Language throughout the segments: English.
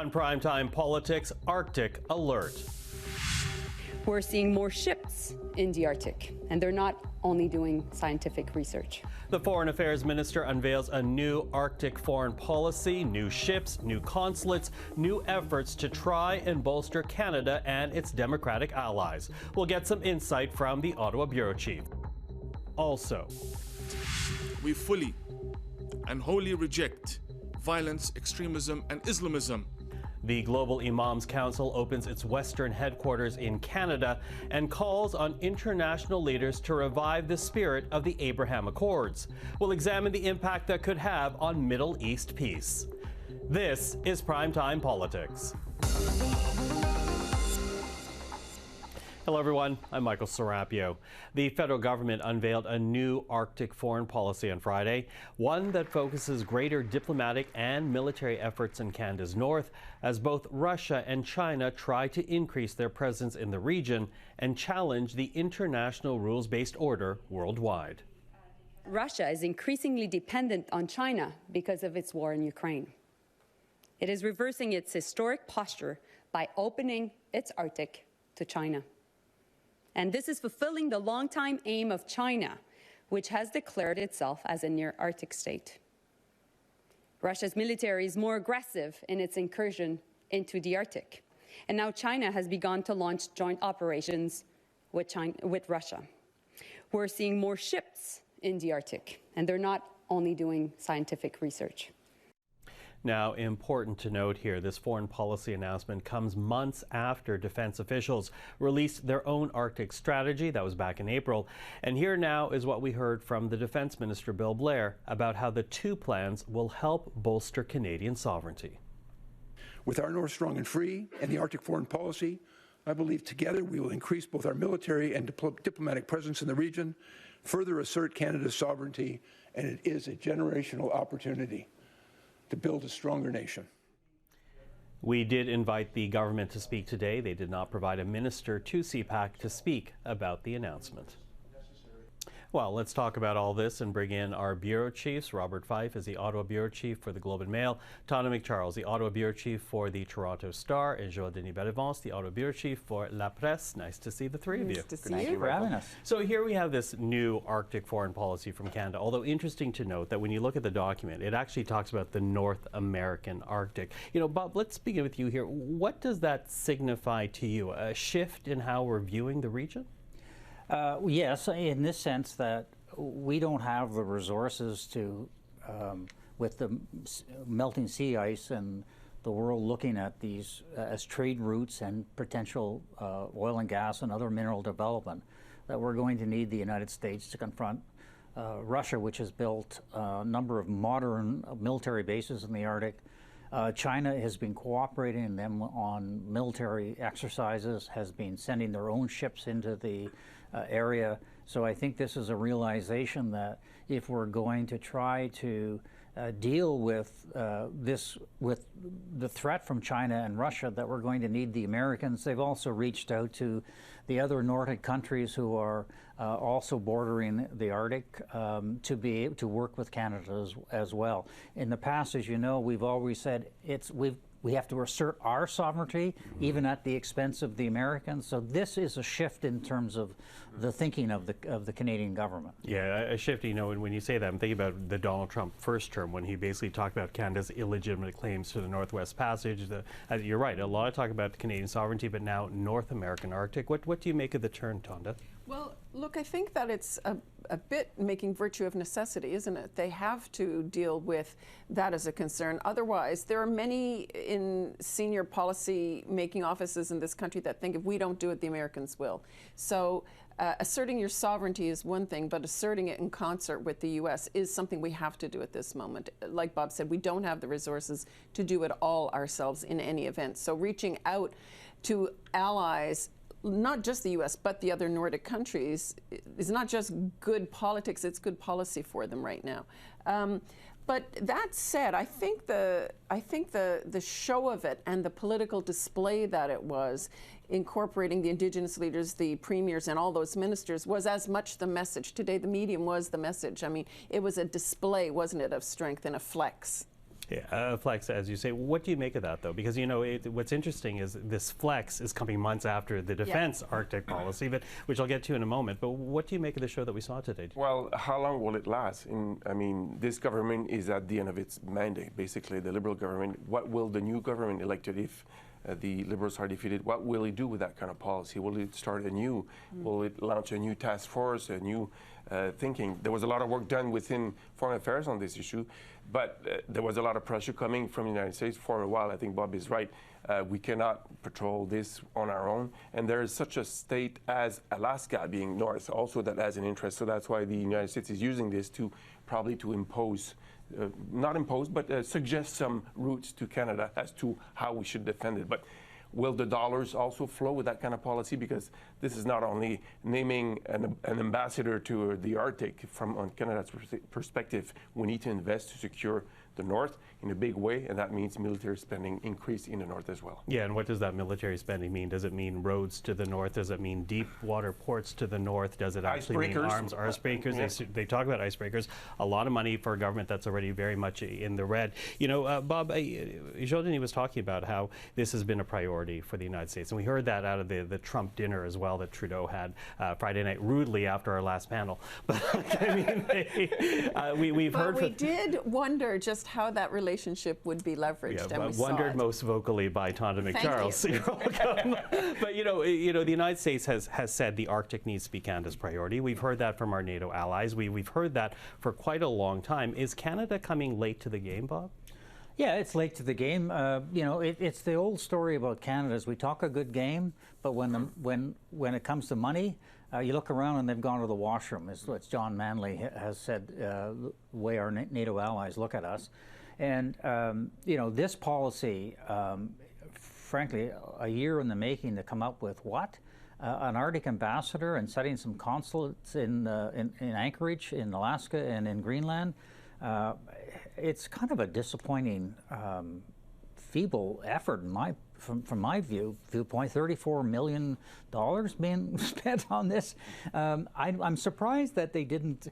On Primetime Politics, Arctic Alert. We're seeing more ships in the Arctic, and they're not only doing scientific research. The Foreign Affairs Minister unveils a new Arctic foreign policy, new ships, new consulates, new efforts to try and bolster Canada and its democratic allies. We'll get some insight from the Ottawa Bureau Chief. Also, we fully and wholly reject violence, extremism, and Islamism. The Global Imams Council opens its Western headquarters in Canada and calls on international leaders to revive the spirit of the Abraham Accords. We'll examine the impact that could have on Middle East peace. This is Primetime Politics. Hello everyone, I'm Michael Serapio. The federal government unveiled a new Arctic foreign policy on Friday, one that focuses greater diplomatic and military efforts in Canada's north as both Russia and China try to increase their presence in the region and challenge the international rules-based order worldwide. Russia is increasingly dependent on China because of its war in Ukraine. It is reversing its historic posture by opening its Arctic to China. And this is fulfilling the long-time aim of China, which has declared itself as a near-Arctic state. Russia's military is more aggressive in its incursion into the Arctic. And now China has begun to launch joint operations with Russia. We're seeing more ships in the Arctic, and they're not only doing scientific research. Now, important to note here, this foreign policy announcement comes months after defense officials released their own Arctic strategy. That was back in April. And here now is what we heard from the Defense Minister, Bill Blair, about how the two plans will help bolster Canadian sovereignty. With our North Strong and Free and the Arctic foreign policy, I believe together we will increase both our military and diplomatic presence in the region, further assert Canada's sovereignty, and it is a generational opportunity to build a stronger nation. We did invite the government to speak today. They did not provide a minister to CPAC to speak about the announcement. Well, let's talk about all this and bring in our bureau chiefs. Robert Fife is the Ottawa Bureau Chief for the Globe and Mail, Tonda MacCharles, the Ottawa Bureau Chief for the Toronto Star, and Joël-Denis Bellavance, the Ottawa Bureau Chief for LaPresse. Nice to see the three of you. Nice to see Thank you for having us. So here we have this new Arctic foreign policy from Canada, although interesting to note that when you look at the document, it actually talks about the North American Arctic. You know, Bob, let's begin with you here. What does that signify to you? A shift in how we're viewing the region? Yes, in this sense that we don't have the resources to, with the melting sea ice and the world looking at these as trade routes and potential oil and gas and other mineral development, that we're going to need the United States to confront Russia, which has built a number of modern military bases in the Arctic. China has been cooperating in them on military exercises, has been sending their own ships into the area. So I think this is a realization that if we're going to try to deal with with the threat from China and Russia, that we're going to need the Americans. They've also reached out to the other Nordic countries who are also bordering the Arctic to be able to work with Canada as well. In the past, as you know, we've always said we have to assert our sovereignty, even at the expense of the Americans. So this is a shift in terms of the thinking of the Canadian government. Yeah, a shift, you know, and when you say that, I'm thinking about the Donald Trump first term when he basically talked about Canada's illegitimate claims to the Northwest Passage. You're right, a lot of talk about Canadian sovereignty, but now North American Arctic. What do you make of the turn, Tonda? Well, look, I think that it's a bit making virtue of necessity, isn't it? They have to deal with that as a concern. Otherwise, there are many in senior policy making offices in this country that think if we don't do it, the Americans will. So asserting your sovereignty is one thing, but asserting it in concert with the U.S. is something we have to do at this moment. Like Bob said, we don't have the resources to do it all ourselves in any event. So reaching out to allies, not just the U.S., but the other Nordic countries, is not just good politics, it's good policy for them right now. But that said, I think the show of it and the political display that it was, incorporating the Indigenous leaders, the premiers, and all those ministers, was as much the message. Today, the medium was the message. I mean, it was a display, wasn't it, of strength and a flex. Yeah, flex, as you say. What do you make of that, though? Because, you know, what's interesting is this flex is coming months after the defense Arctic policy, which I'll get to in a moment. But what do you make of the show that we saw today? Well, how long will it last? I mean, this government is at the end of its mandate, basically, the Liberal government. What will the new government elected, if the Liberals are defeated, what will it do with that kind of policy? Will it start anew? Will it launch a new task force, a new thinking? There was a lot of work done within Foreign Affairs on this issue, but there was a lot of pressure coming from the United States for a while. I think Bob is right. We cannot patrol this on our own. And there is such a state as Alaska being north also that has an interest. So that's why the United States is using this to probably to impose, not impose, but suggest some routes to Canada as to how we should defend it. But will the dollars also flow with that kind of policy? Because this is not only naming an ambassador to the Arctic. From Canada's perspective, we need to invest to secure the North in a big way, and that means military spending increase in the North as well. Yeah, and what does that military spending mean? Does it mean roads to the North? Does it mean deep water ports to the North? Does it actually mean arms, icebreakers? Yeah. They talk about icebreakers. A lot of money for a government that's already very much in the red. You know, Bob, Joël-Denis was talking about how this has been a priority for the United States, and we heard that out of the Trump dinner as well that Trudeau had Friday night, rudely after our last panel. But I mean, we've heard. But we did wonder just how that relationship would be leveraged. Yeah, and we wondered saw it. most vocally by Tonda MacCharles. But you know, the United States has said the Arctic needs to be Canada's priority. We've heard that from our NATO allies. We've heard that for quite a long time. Is Canada coming late to the game, Bob? Yeah, it's late to the game. You know, it's the old story about Canada. Is we talk a good game, but when it comes to money, you look around and they've gone to the washroom. Is what John Manley has said. The way our NATO allies look at us, and you know, this policy, frankly, a year in the making to come up with what. An Arctic ambassador and setting some consulates in Anchorage, in Alaska, and in Greenland. It's kind of a disappointing, feeble effort from my viewpoint. $34 million being spent on this. I'm surprised that they didn't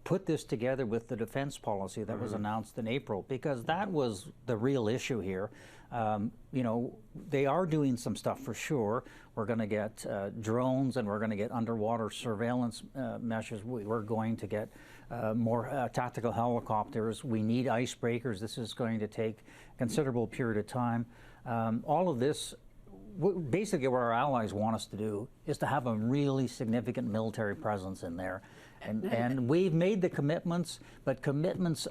put this together with the defense policy that was announced in April, because that was the real issue here. You know, they are doing some stuff for sure. We're going to get drones, and we're going to get underwater surveillance measures. We're going to get more tactical helicopters. We need icebreakers. This is going to take a considerable period of time. All of this, basically what our allies want us to do is to have a really significant military presence in there. And we've made the commitments, but commitments,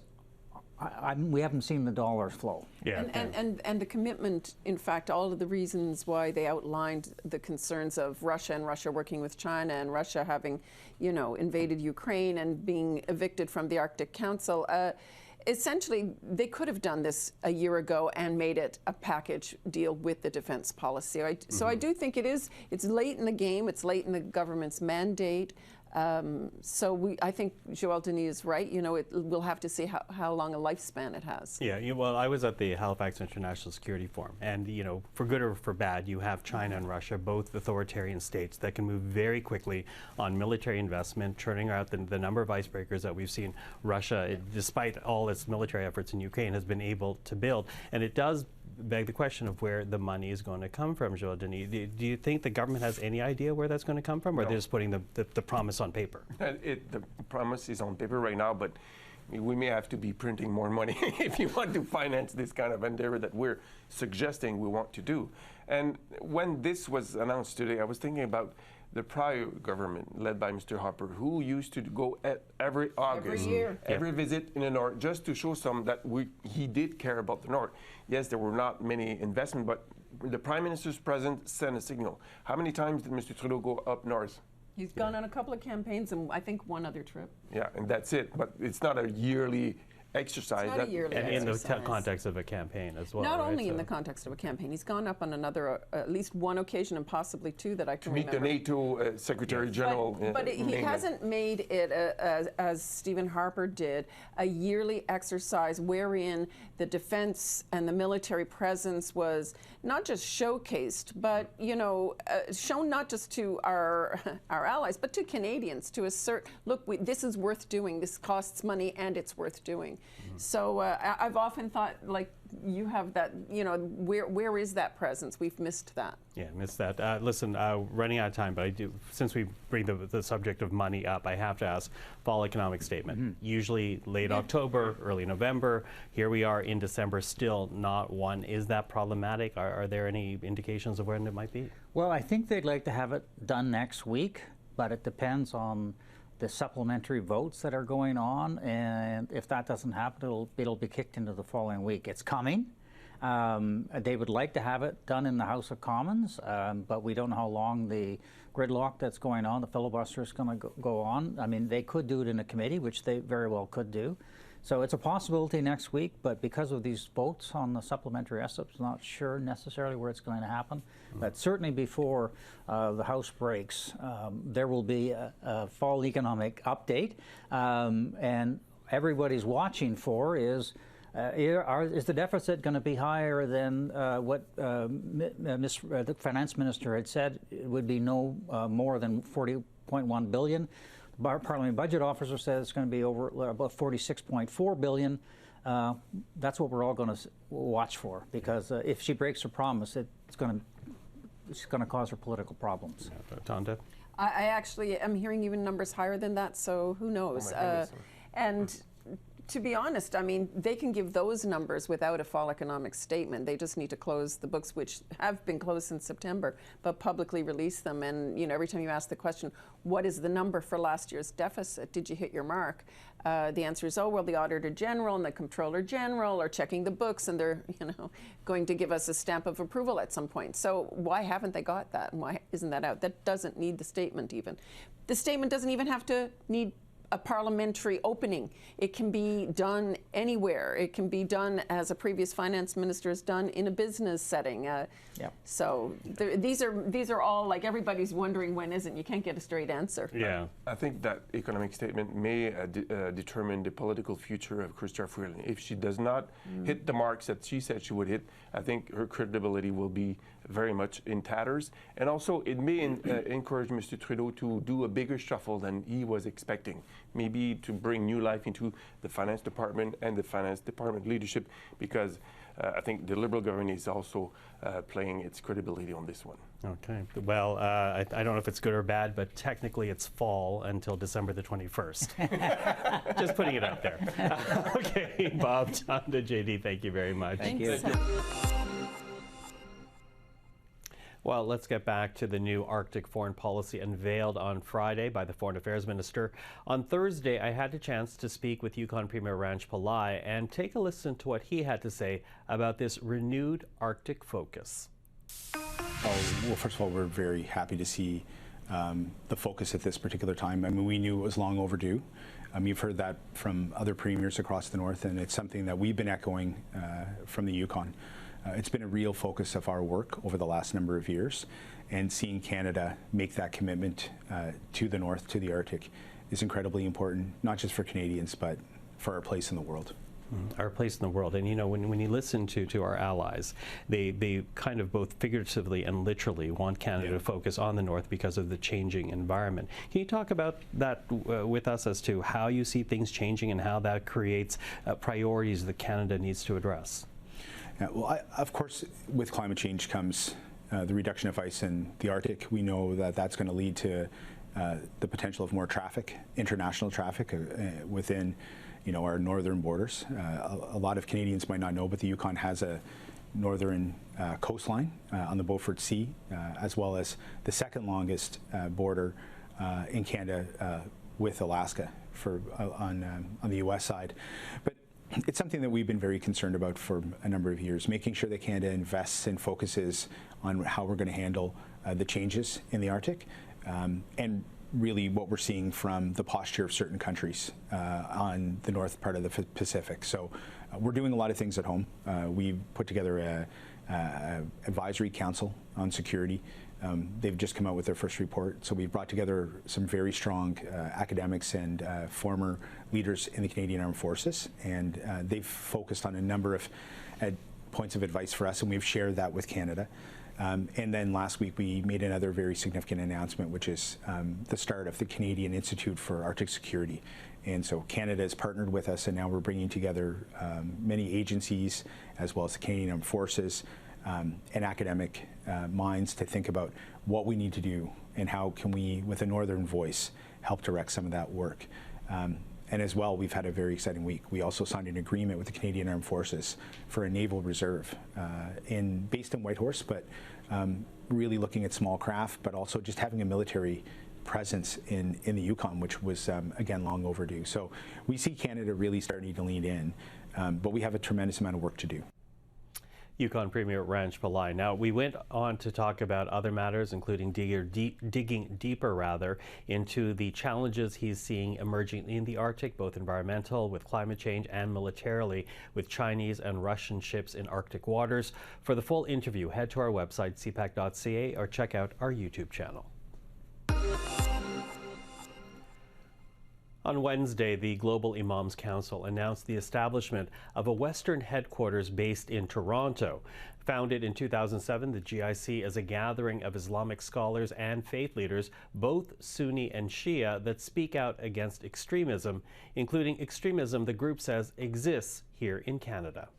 we haven't seen the dollars flow. Yeah. And the commitment, in fact, all of the reasons why they outlined the concerns of Russia and Russia working with China and Russia having, you know, invaded Ukraine and being evicted from the Arctic Council. Essentially, they could have done this a year ago and made it a package deal with the defense policy. So I do think it's late in the game, it's late in the government's mandate. I think Joël-Denis is right. You know, we'll have to see how long a lifespan it has. Yeah, well, I was at the Halifax International Security Forum, and, you know, for good or for bad, you have China and Russia, both authoritarian states that can move very quickly on military investment, churning out the number of icebreakers that we've seen Russia, despite all its military efforts in Ukraine, has been able to build. And it does beg the question of where the money is going to come from, Joël-Denis. Do you think the government has any idea where that's going to come from, or they're just putting the promise on paper? The promise is on paper right now, but we may have to be printing more money if you want to finance this kind of endeavor that we're suggesting we want to do. And when this was announced today, I was thinking about the prior government led by Mr. Harper, who used to go every August, every visit in the North, just to show some that he did care about the North. Yes, there were not many investment, but the Prime Minister's presence sent a signal. How many times did Mr. Trudeau go up north? He's gone on a couple of campaigns and I think one other trip. Yeah, and that's it. But it's not a yearly exercise. It's not a yearly exercise. In the context of a campaign as well. Not only in the context of a campaign. He's gone up on another, at least one occasion and possibly two that I can remember. To meet the NATO Secretary General. But he hasn't made it, as Stephen Harper did, a yearly exercise wherein the defense and the military presence was not just showcased, but, you know, shown not just to our allies, but to Canadians to assert, look, this is worth doing. This costs money and it's worth doing. So I've often thought, like, you have that, you know, where is that presence? We've missed that. Yeah, missed that. Listen, running out of time, but I do, since we bring the subject of money up, I have to ask, fall economic statement. Usually late October, early November. Here we are in December, still not one. Is that problematic? Are there any indications of when it might be? Well, I think they'd like to have it done next week, but it depends on the supplementary votes that are going on, and if that doesn't happen, it'll be kicked into the following week. It's coming. They would like to have it done in the House of Commons, but we don't know how long the gridlock that's going on, the filibuster is going to go on. I mean, they could do it in a committee, which they very well could do. So it's a possibility next week, but because of these votes on the supplementary SIPs, not sure necessarily where it's going to happen. But certainly before the House breaks, there will be a fall economic update, and everybody's watching for is the deficit going to be higher than what the finance minister had said? It would be no more than $40.1 billion. The Parliament Budget Officer says it's going to be over about $46.4 billion. That's what we're all going to watch for, because if she breaks her promise, it's going to cause her political problems. Tonda? I actually am hearing even numbers higher than that, so who knows? And to be honest, I mean, they can give those numbers without a fall economic statement. They just need to close the books, which have been closed since September, but publicly release them. And, you know, every time you ask the question, what is the number for last year's deficit? Did you hit your mark? The answer is, oh, well, the Auditor General and the Comptroller General are checking the books, and they're, you know, going to give us a stamp of approval at some point. So why haven't they got that? And why isn't that out? That doesn't need the statement even. The statement doesn't even have to need a parliamentary opening. It can be done anywhere. It can be done, as a previous finance minister has done, in a business setting. So these are all, like, everybody's wondering when isn't. You can't get a straight answer. Yeah. I think that economic statement may determine the political future of Chrystia Freeland. If she does not hit the marks that she said she would hit, I think her credibility will be very much in tatters. And also, it may encourage Mr. Trudeau to do a bigger shuffle than he was expecting. Maybe to bring new life into the finance department and the finance department leadership, because I think the Liberal government is also playing its credibility on this one. Okay. Well, I don't know if it's good or bad, but technically it's fall until December the 21st. Just putting it out there. Okay, Bob, Tonda, JD, thank you very much. Thank you. Well, let's get back to the new Arctic foreign policy unveiled on Friday by the Foreign Affairs Minister. On Thursday, I had a chance to speak with Yukon Premier Ranj Pillai and take a listen to what he had to say about this renewed Arctic focus. Well, first of all, we're very happy to see the focus at this particular time. I mean, we knew it was long overdue. You've heard that from other premiers across the north, and it's something that we've been echoing from the Yukon. It's been a real focus of our work over the last number of years, and seeing Canada make that commitment to the north, to the Arctic, is incredibly important, not just for Canadians, but for our place in the world. Our place in the world. And you know, when you listen to our allies, they kind of both figuratively and literally want Canada to focus on the north because of the changing environment. Can you talk about that with us as to how you see things changing and how that creates priorities that Canada needs to address? Well, of course, with climate change comes the reduction of ice in the Arctic. We know that that's going to lead to the potential of more traffic, international traffic within, you know, our northern borders. A lot of Canadians might not know, but the Yukon has a northern coastline on the Beaufort Sea, as well as the second longest border in Canada with Alaska on the U.S. side. But it's something that we've been very concerned about for a number of years, making sure that Canada invests and focuses on how we're going to handle the changes in the Arctic, and really what we're seeing from the posture of certain countries on the north part of the Pacific. So we're doing a lot of things at home. We've put together an advisory council on security. They've just come out with their first report, so we've brought together some very strong academics and former leaders in the Canadian Armed Forces, and they've focused on a number of points of advice for us, and we've shared that with Canada. And then last week we made another very significant announcement, which is the start of the Canadian Institute for Arctic Security. And so Canada has partnered with us, and now we're bringing together many agencies, as well as the Canadian Armed Forces and academic minds to think about what we need to do and how can we, with a northern voice, help direct some of that work. And as well, we've had a very exciting week. We also signed an agreement with the Canadian Armed Forces for a naval reserve based in Whitehorse, but really looking at small craft, but also just having a military presence in the Yukon, which was, again, long overdue. So we see Canada really starting to lean in, but we have a tremendous amount of work to do. Yukon Premier Ranj Pillai. Now, we went on to talk about other matters, including digging deeper into the challenges he's seeing emerging in the Arctic, both environmental with climate change and militarily with Chinese and Russian ships in Arctic waters. For the full interview, head to our website, cpac.ca, or check out our YouTube channel. On Wednesday, the Global Imams Council announced the establishment of a Western headquarters based in Toronto. Founded in 2007, the GIC is a gathering of Islamic scholars and faith leaders, both Sunni and Shia, that speak out against extremism, including extremism the group says exists here in Canada.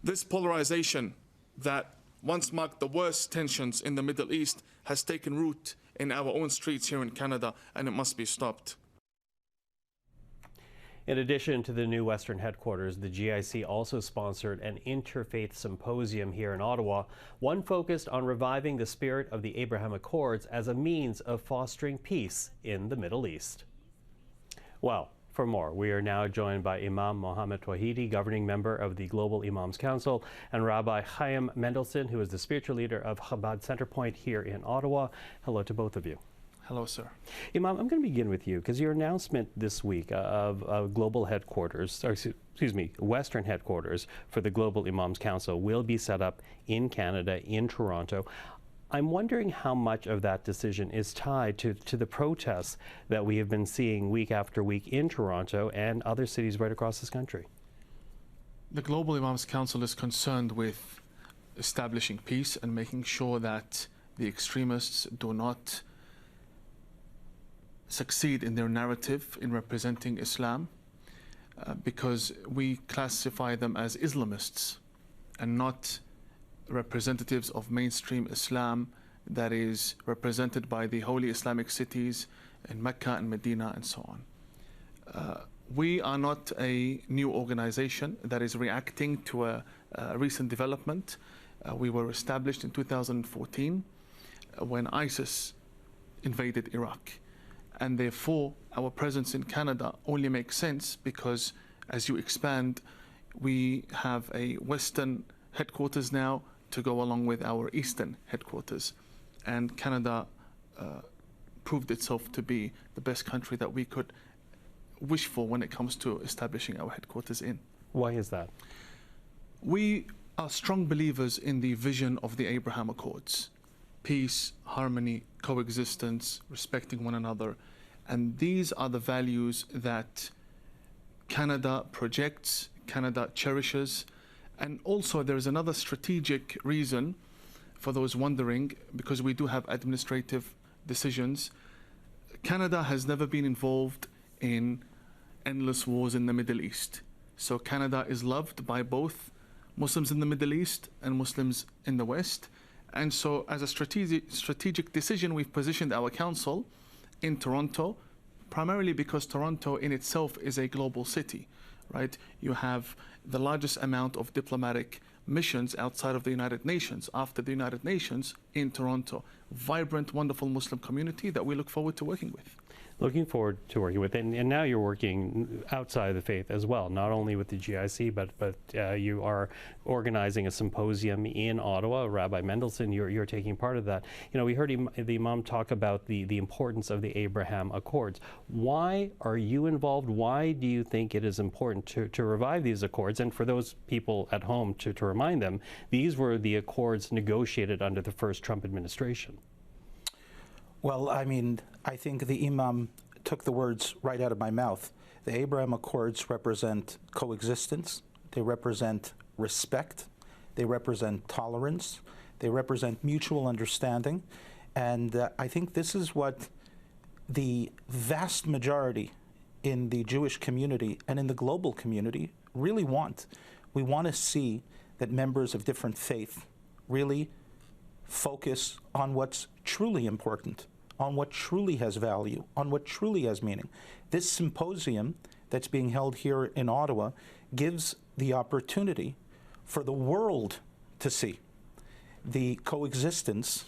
This polarization that once marked the worst tensions in the Middle East has taken root in our own streets here in Canada, and it must be stopped. In addition to the new Western headquarters, the GIC also sponsored an interfaith symposium here in Ottawa, one focused on reviving the spirit of the Abraham Accords as a means of fostering peace in the Middle East. Well, for more, we are now joined by Imam Mohammad Tawhidi, governing member of the Global Imams Council, and Rabbi Chaim Mendelsohn, who is the spiritual leader of Chabad Centerpoint here in Ottawa. Hello to both of you. Hello, sir. Imam, I'm going to begin with you because your announcement this week of global headquarters, or excuse me, Western headquarters for the Global Imams Council will be set up in Canada, in Toronto. I'm wondering how much of that decision is tied to the protests that we have been seeing week after week in Toronto and other cities right across this country. The Global Imams Council is concerned with establishing peace and making sure that the extremists do not succeed in their narrative in representing Islam, because we classify them as Islamists and not representatives of mainstream Islam that is represented by the holy Islamic cities in Mecca and Medina and so on. We are not a new organization that is reacting to a recent development. We were established in 2014 when ISIS invaded Iraq. And therefore, our presence in Canada only makes sense because as you expand, we have a Western headquarters now to go along with our Eastern headquarters. And Canada proved itself to be the best country that we could wish for when it comes to establishing our headquarters in. Why is that? We are strong believers in the vision of the Abraham Accords. Peace, harmony, coexistence, respecting one another. And these are the values that Canada projects, Canada cherishes. And also there's another strategic reason for those wondering, because we do have administrative decisions. Canada has never been involved in endless wars in the Middle East. So Canada is loved by both Muslims in the Middle East and Muslims in the West. And so as a strategic decision, we've positioned our council in Toronto, primarily because Toronto in itself is a global city, right? You have the largest amount of diplomatic missions outside of the United Nations, after the United Nations, in Toronto. Vibrant, wonderful Muslim community that we look forward to working with. Looking forward to working with, and now you're working outside of the faith as well, not only with the GIC, but you are organizing a symposium in Ottawa. Rabbi Mendelsohn, you're taking part of that. You know, we heard the Imam talk about the importance of the Abraham Accords. Why are you involved? Why do you think it is important to revive these accords? And for those people at home, to remind them, these were the accords negotiated under the first Trump administration. Well, I mean, I think the Imam took the words right out of my mouth. The Abraham Accords represent coexistence, they represent respect, they represent tolerance, They represent mutual understanding. And I think this is what the vast majority in the Jewish community and in the global community really want. We want to see that members of different faith really focus on what's truly important, on what truly has value, on what truly has meaning. This symposium that's being held here in Ottawa gives the opportunity for the world to see the coexistence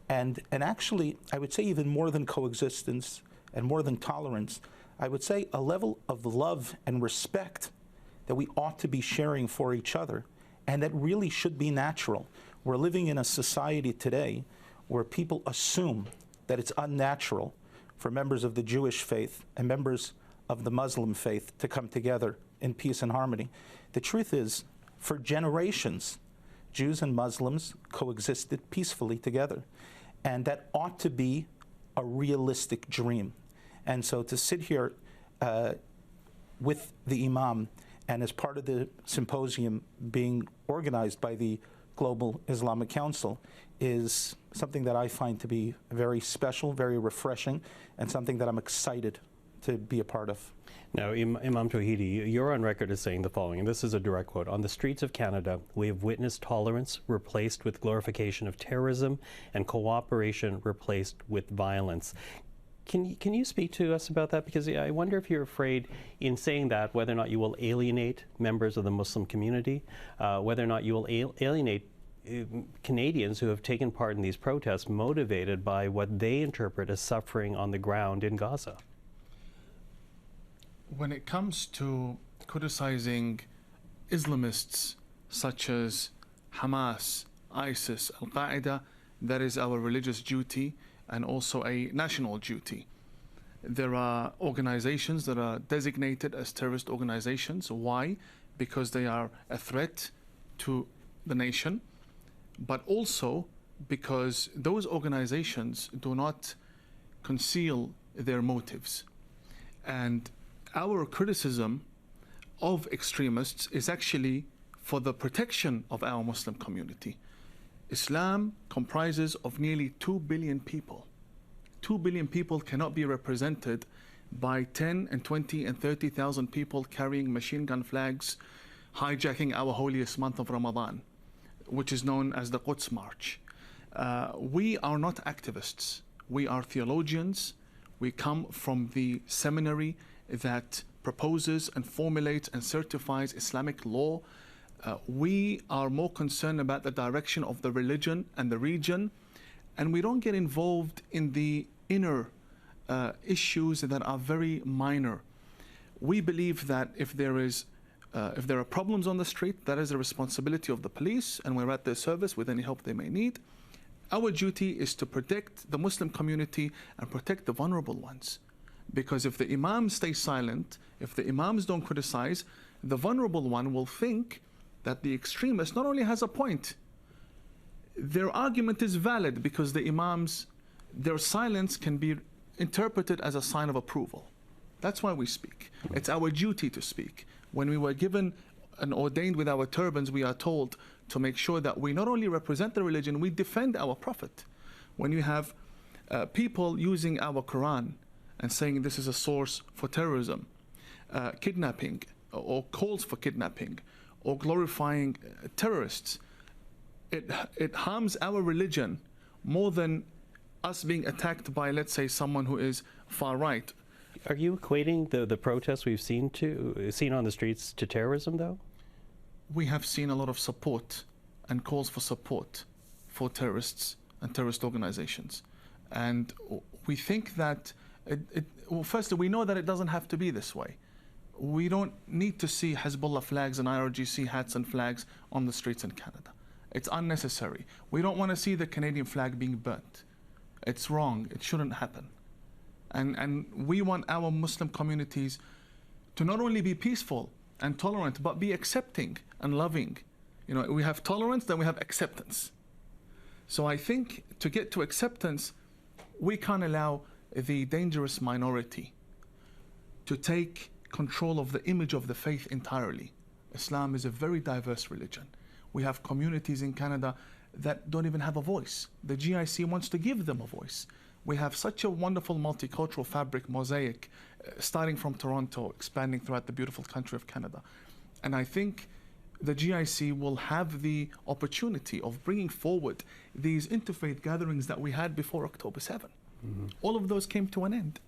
and actually, I would say even more than coexistence and more than tolerance, I would say a level of love and respect that we ought to be sharing for each other, and that really should be natural. We're living in a society today where people assume that it's unnatural for members of the Jewish faith and members of the Muslim faith to come together in peace and harmony. The truth is, for generations, Jews and Muslims coexisted peacefully together. And that ought to be a realistic dream. And so to sit here with the Imam and as part of the symposium being organized by the Global Islamic Council is something that I find to be very special, very refreshing, and something that I'm excited to be a part of. Now, Imam Tawhidi, you're on record as saying the following, and this is a direct quote: "On the streets of Canada, we have witnessed tolerance replaced with glorification of terrorism and cooperation replaced with violence." Can you speak to us about that? Because I wonder if you're afraid in saying that whether or not you will alienate members of the Muslim community, whether or not you will alienate Canadians who have taken part in these protests motivated by what they interpret as suffering on the ground in Gaza. When it comes to criticizing Islamists such as Hamas, ISIS, Al-Qaeda, that is our religious duty and also a national duty. There are organizations that are designated as terrorist organizations. Why? Because they are a threat to the nation, but also because those organizations do not conceal their motives. And our criticism of extremists is actually for the protection of our Muslim community. Islam comprises of nearly 2 billion people. 2 billion people cannot be represented by 10 and 20 and 30,000 people carrying machine gun flags, hijacking our holiest month of Ramadan, which is known as the Quds March. We are not activists. We are theologians. We come from the seminary that proposes and formulates and certifies Islamic law. We are more concerned about the direction of the religion and the region, and we don't get involved in the inner issues that are very minor. We believe that if there are problems on the street, that is the responsibility of the police, and we're at their service with any help they may need. Our duty is to protect the Muslim community and protect the vulnerable ones. Because if the imams stay silent, if the imams don't criticize, the vulnerable one will think that the extremist not only has a point, their argument is valid because the imams, their silence can be interpreted as a sign of approval. That's why we speak. It's our duty to speak. When we were given and ordained with our turbans, we are told to make sure that we not only represent the religion, we defend our prophet. When you have people using our Quran and saying this is a source for terrorism, kidnapping, or calls for kidnapping, or glorifying terrorists, it harms our religion more than us being attacked by, let's say, someone who is far right. Are you equating the protests we've seen on the streets to terrorism, though? We have seen a lot of support and calls for support for terrorists and terrorist organizations. And we think that, well, firstly, we know that it doesn't have to be this way. We don't need to see Hezbollah flags and IRGC hats and flags on the streets in Canada. It's unnecessary. We don't want to see the Canadian flag being burnt. It's wrong. It shouldn't happen. And we want our Muslim communities to not only be peaceful and tolerant, but be accepting and loving. You know, we have tolerance, then we have acceptance. So I think to get to acceptance, we can't allow the dangerous minority to take control of the image of the faith entirely. Islam is a very diverse religion. We have communities in Canada that don't even have a voice. The GIC wants to give them a voice. We have such a wonderful multicultural fabric mosaic, starting from Toronto, expanding throughout the beautiful country of Canada. And I think the GIC will have the opportunity of bringing forward these interfaith gatherings that we had before October 7. All of those came to an end.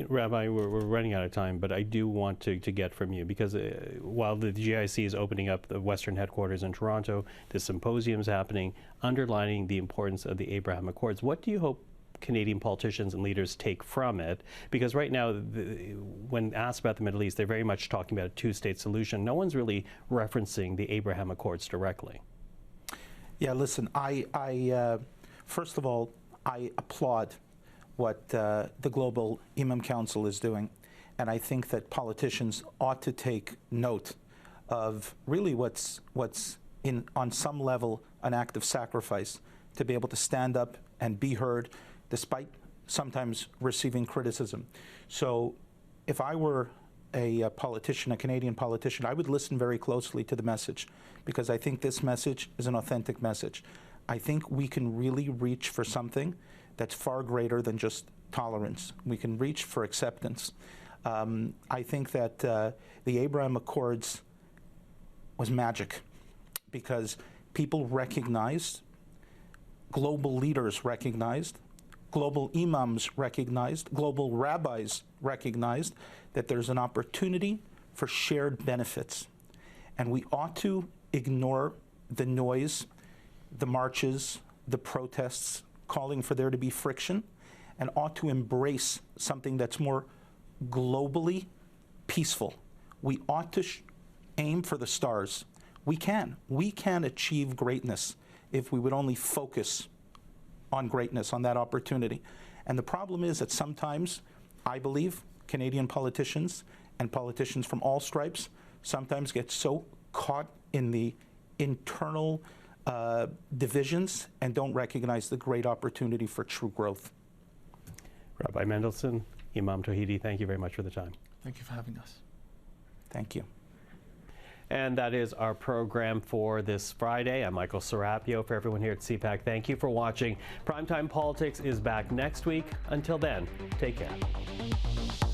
Rabbi, we're running out of time, but I do want to get from you, because while the GIC is opening up the Western headquarters in Toronto, the symposium's happening, underlining the importance of the Abraham Accords. What do you hope Canadian politicians and leaders take from it? Because right now, when asked about the Middle East, they're very much talking about a two-state solution. No one's really referencing the Abraham Accords directly. Yeah, listen, first of all, I applaud what the Global Imam Council is doing. And I think that politicians ought to take note of really what's on some level an act of sacrifice, to be able to stand up and be heard despite sometimes receiving criticism. So if I were a politician, a Canadian politician, I would listen very closely to the message, because I think this message is an authentic message. I think we can really reach for something that's far greater than just tolerance. We can reach for acceptance. I think that the Abraham Accords was magic, because people recognized, global leaders recognized, global imams recognized, global rabbis recognized that there's an opportunity for shared benefits. And we ought to ignore the noise, the marches, the protests, calling for there to be friction, and ought to embrace something that's more globally peaceful. We ought to aim for the stars. We can achieve greatness if we would only focus on greatness, on that opportunity. And the problem is that sometimes, I believe, Canadian politicians and politicians from all stripes sometimes get so caught in the internal divisions and don't recognize the great opportunity for true growth. Rabbi Mendelsohn, Imam Tawhidi, thank you very much for the time. Thank you for having us. Thank you. And that is our program for this Friday. I'm Michael Serapio. For everyone here at CPAC, thank you for watching. Primetime Politics is back next week. Until then, take care.